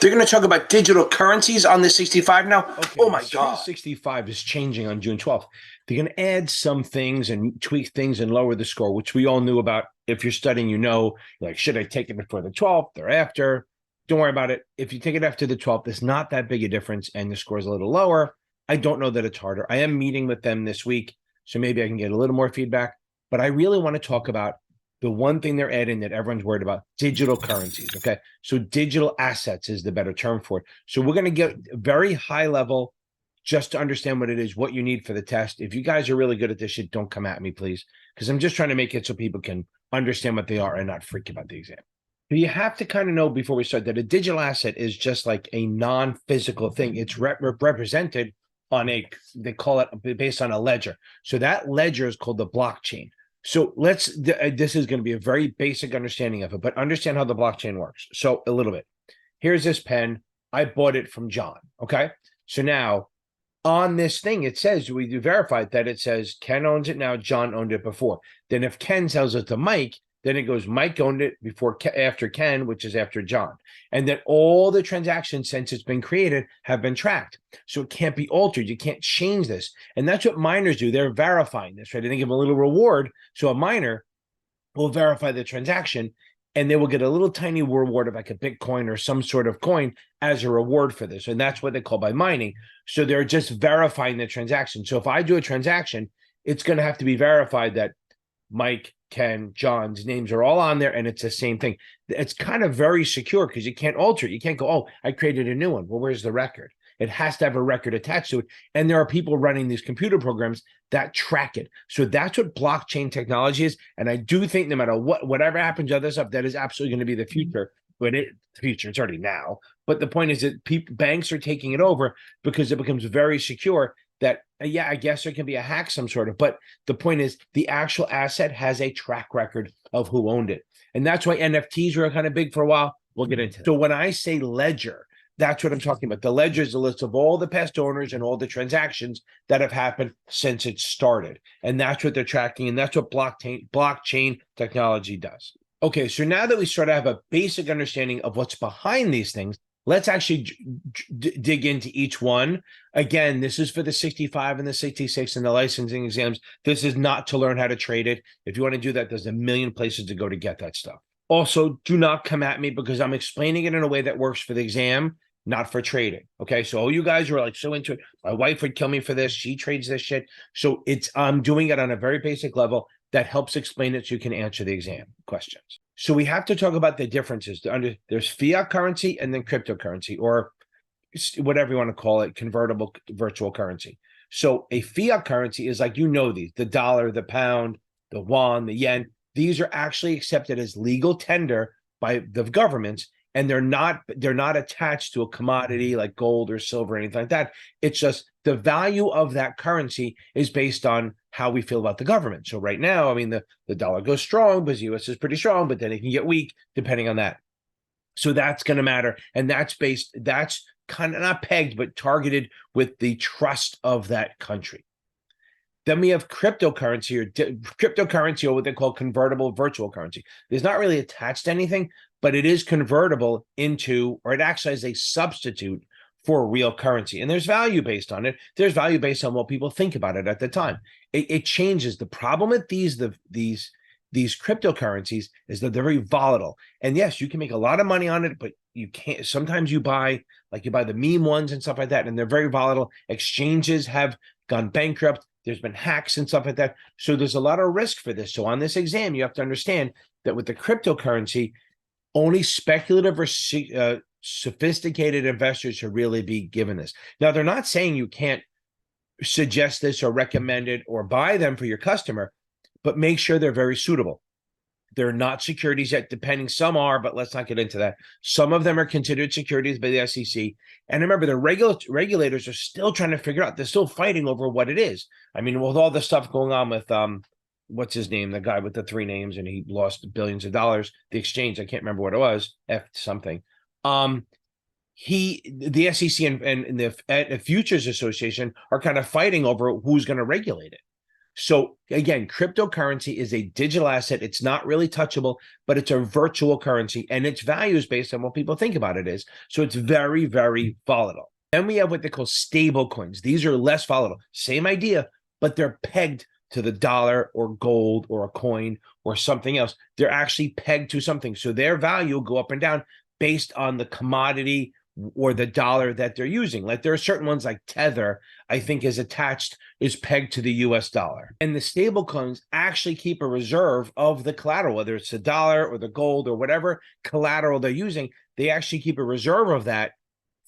They're going to talk about digital currencies on the 65 now. Okay, Oh my God. 65 is changing on June 12th. They're going to add some things and tweak things and lower the score, which we all knew about. If you're studying, you know, like, should I take it before the 12th or after? Don't worry about it. If you take it after the 12th, it's not that big a difference and the score is a little lower. I don't know that it's harder. I am meeting with them this week, so maybe I can get a little more feedback. But I really want to talk about the one thing they're adding that everyone's worried about: digital currencies. Okay. So digital assets is the better term for it. So we're going to get very high level just to understand what it is, what you need for the test. If you guys are really good at this shit, don't come at me, please, because I'm just trying to make it so people can understand what they are and not freak about the exam. But you have to kind of know before we start that a digital asset is just like a non-physical thing. It's represented on they call it based on a ledger. So that ledger is called the blockchain. So this is going to be a very basic understanding of it, but understand how the blockchain works. So a little bit. Here's this pen. I bought it from John. Okay. So now on this thing, it says, we do verify that it says Ken owns it now, John owned it before. Then if Ken sells it to Mike, then it goes Mike owned it before, after Ken, which is after John. And then all the transactions since it's been created have been tracked. So it can't be altered. You can't change this. And that's what miners do. They're verifying this, right? They give them a little reward. So a miner will verify the transaction and they will get a little tiny reward of like a Bitcoin or some sort of coin as a reward for this. And that's what they call by mining. So they're just verifying the transaction. So if I do a transaction, it's going to have to be verified that Mike, Ken, John's names are all on there and it's the same thing. It's kind of very secure because you can't alter it. You can't go, oh, I created a new one. Well, where's the record? It has to have a record attached to it. And there are people running these computer programs that track it. So that's what blockchain technology is. And I do think no matter whatever happens to other stuff, that is absolutely going to be the future. But it's already now. But the point is that banks are taking it over because it becomes very secure. That, yeah, I guess there can be a hack some sort of, but the point is the actual asset has a track record of who owned it. And that's why NFTs were kind of big for a while. We'll get into it. So when I say ledger, that's what I'm talking about. The ledger is a list of all the past owners and all the transactions that have happened since it started. And that's what they're tracking. And that's what blockchain technology does. Okay, so now that we sort of have a basic understanding of what's behind these things, let's actually dig into each one. Again, this is for the 65 and the 66 and the licensing exams. This is not to learn how to trade it. If you want to do that, there's a million places to go to get that stuff. Also, do not come at me because I'm explaining it in a way that works for the exam, not for trading. Okay, so all you guys are like so into it. My wife would kill me for this. She trades this shit. So I'm doing it on a very basic level that helps explain it so you can answer the exam questions. So we have to talk about the differences. There's fiat currency and then cryptocurrency, or whatever you want to call it, convertible virtual currency. So a fiat currency is like, the dollar, the pound, the won, the yen. These are actually accepted as legal tender by the governments, and they're not attached to a commodity like gold or silver or anything like that. It's just the value of that currency is based on how we feel about the government. So right now, I mean, the dollar goes strong because the US is pretty strong, but then it can get weak depending on that. So that's going to matter. And that's kind of not pegged, but targeted with the trust of that country. Then we have cryptocurrency or what they call convertible virtual currency. There's not really attached to anything, but it is convertible into, or it acts as a substitute for real currency. And there's value based on it. There's value based on what people think about it at the time. It changes. The problem with these cryptocurrencies is that they're very volatile. And yes, you can make a lot of money on it, but you can't. Sometimes you buy the meme ones and stuff like that, and they're very volatile. Exchanges have gone bankrupt. There's been hacks and stuff like that. So there's a lot of risk for this. So on this exam, you have to understand that with the cryptocurrency, only speculative or sophisticated investors should really be given this. Now, they're not saying you can't suggest this or recommend it or buy them for your customer, but make sure they're very suitable. They're not securities yet, depending. Some are, but let's not get into that. Some of them are considered securities by the SEC. And remember, the regulators are still trying to figure out. They're still fighting over what it is. I mean, with all the stuff going on with what's his name? The guy with the 3 names, and he lost billions of dollars. The exchange, I can't remember what it was. F something. The SEC and the Futures Association are kind of fighting over who's going to regulate it. So again, cryptocurrency is a digital asset. It's not really touchable, but it's a virtual currency, and its value is based on what people think about it is. So it's very, very volatile. Then we have what they call stable coins. These are less volatile. Same idea, but they're pegged to the dollar or gold or a coin or something else. They're actually pegged to something. So their value will go up and down based on the commodity or the dollar that they're using. Like there are certain ones like Tether, I think is pegged to the US dollar. And the stable coins actually keep a reserve of the collateral, whether it's the dollar or the gold or whatever collateral they're using, they actually keep a reserve of that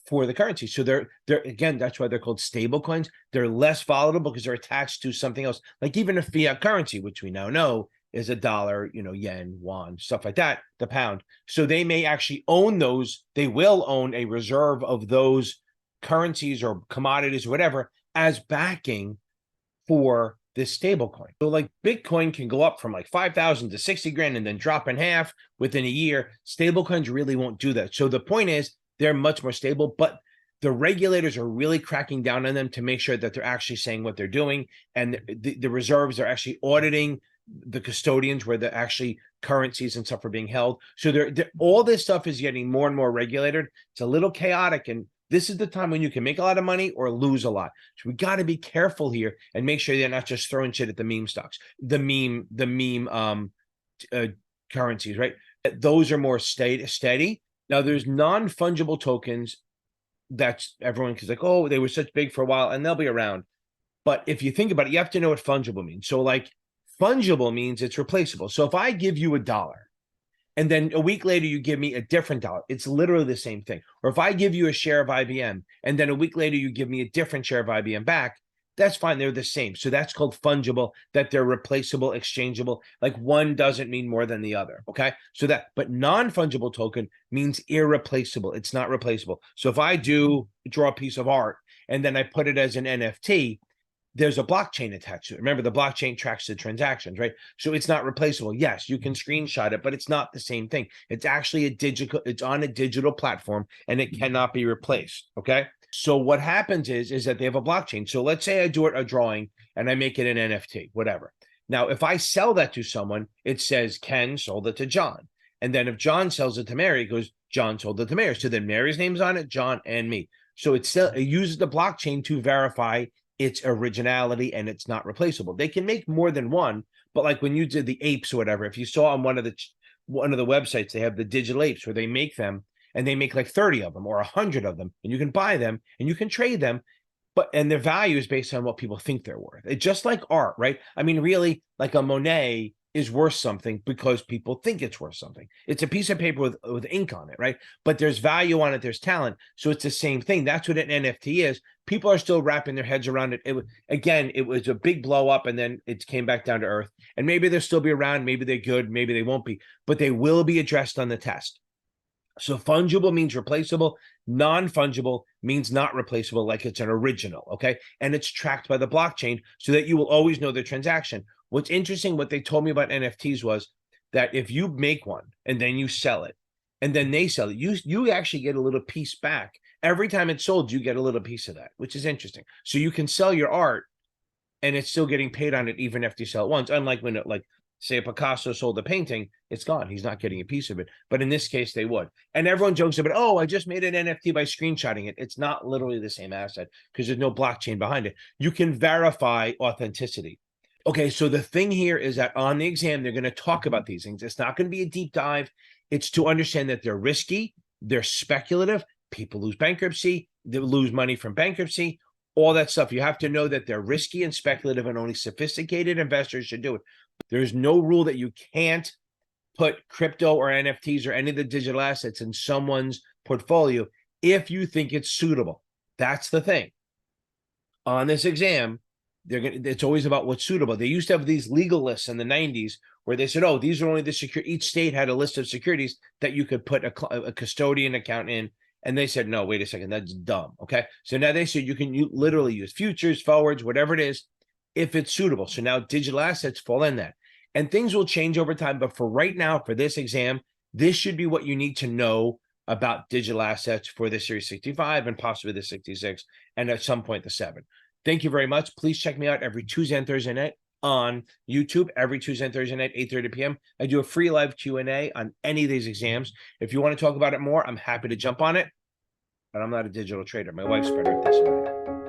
for the currency. So they're again, that's why they're called stable coins. They're less volatile because they're attached to something else, like even a fiat currency, which we now know is a dollar, yen, won, stuff like that, the pound. So they may actually own those. They will own a reserve of those currencies or commodities or whatever as backing for this stable coin. So like Bitcoin can go up from like 5,000 to 60 grand and then drop in half within a year. Stable coins really won't do that. So the point is they're much more stable, but the regulators are really cracking down on them to make sure that they're actually saying what they're doing. And the reserves are actually auditing the custodians where the actually currencies and stuff are being held. So all this stuff is getting more and more regulated. It's a little chaotic, and this is the time when you can make a lot of money or lose a lot. So we got to be careful here and make sure they're not just throwing shit at the meme stocks, the meme currencies, right? Those are more steady. Now there's non-fungible tokens. That's everyone is like, oh, they were such big for a while and they'll be around. But if you think about it, you have to know what fungible means. So like fungible means it's replaceable. So if I give you $1 and then a week later you give me a different dollar, it's literally the same thing. Or if I give you a share of IBM and then a week later you give me a different share of IBM back, that's fine. They're the same. So that's called fungible, that they're replaceable, exchangeable. Like one doesn't mean more than the other. Okay. So but non-fungible token means irreplaceable. It's not replaceable. So if I draw a piece of art and then I put it as an NFT, there's a blockchain attached to it. Remember, the blockchain tracks the transactions, right? So it's not replaceable. Yes, you can screenshot it, but it's not the same thing. It's actually it's on a digital platform and it cannot be replaced. Okay. So what happens is that they have a blockchain. So let's say I do a drawing and I make it an NFT, whatever. Now, if I sell that to someone, it says Ken sold it to John. And then if John sells it to Mary, it goes, John sold it to Mary. So then Mary's name's on it, John and me. So it uses the blockchain to verify its originality and it's not replaceable. They can make more than one, but like when you did the apes or whatever, if you saw on one of the websites, they have the digital apes where they make them and they make like 30 of them or 100 of them, and you can buy them and you can trade them, and their value is based on what people think they're worth. It's just like art, right? I mean, really, like a Monet is worth something because people think it's worth something. It's a piece of paper with ink on it, right? But there's value on it, there's talent. So it's the same thing. That's what an NFT is. People are still wrapping their heads around it. It was a big blow up and then it came back down to earth. And maybe they'll still be around. Maybe they're good. Maybe they won't be. But they will be addressed on the test. So fungible means replaceable. Non-fungible means not replaceable, like it's an original, okay? And it's tracked by the blockchain so that you will always know the transaction. What's interesting, what they told me about NFTs was that if you make one and then you sell it, and then they sell it, you actually get a little piece back. Every time it's sold, you get a little piece of that, which is interesting. So you can sell your art and it's still getting paid on it even after you sell it once, unlike when say a Picasso sold a painting, it's gone. He's not getting a piece of it. But in this case, they would. And everyone jokes about, oh, I just made an NFT by screenshotting it. It's not literally the same asset because there's no blockchain behind it. You can verify authenticity. Okay, so the thing here is that on the exam, they're going to talk about these things. It's not going to be a deep dive. It's to understand that they're risky, they're speculative. People lose bankruptcy, they lose money from bankruptcy, all that stuff. You have to know that they're risky and speculative and only sophisticated investors should do it. There's no rule that you can't put crypto or NFTs or any of the digital assets in someone's portfolio if you think it's suitable. That's the thing. On this exam, it's always about what's suitable. They used to have these legal lists in the 90s where they said, oh, these are only the each state had a list of securities that you could put a custodian account in. And they said, no, wait a second, that's dumb. Okay. So now they said you can literally use futures, forwards, whatever it is, if it's suitable. So now digital assets fall in that. And things will change over time. But for right now, for this exam, this should be what you need to know about digital assets for the Series 65 and possibly the 66, and at some point the 7. Thank you very much. Please check me out every Tuesday and Thursday night on YouTube every Tuesday and Thursday night, 8:30 p.m. I do a free live Q&A on any of these exams. If you want to talk about it more, I'm happy to jump on it. But I'm not a digital trader. My wife's better at this than I am.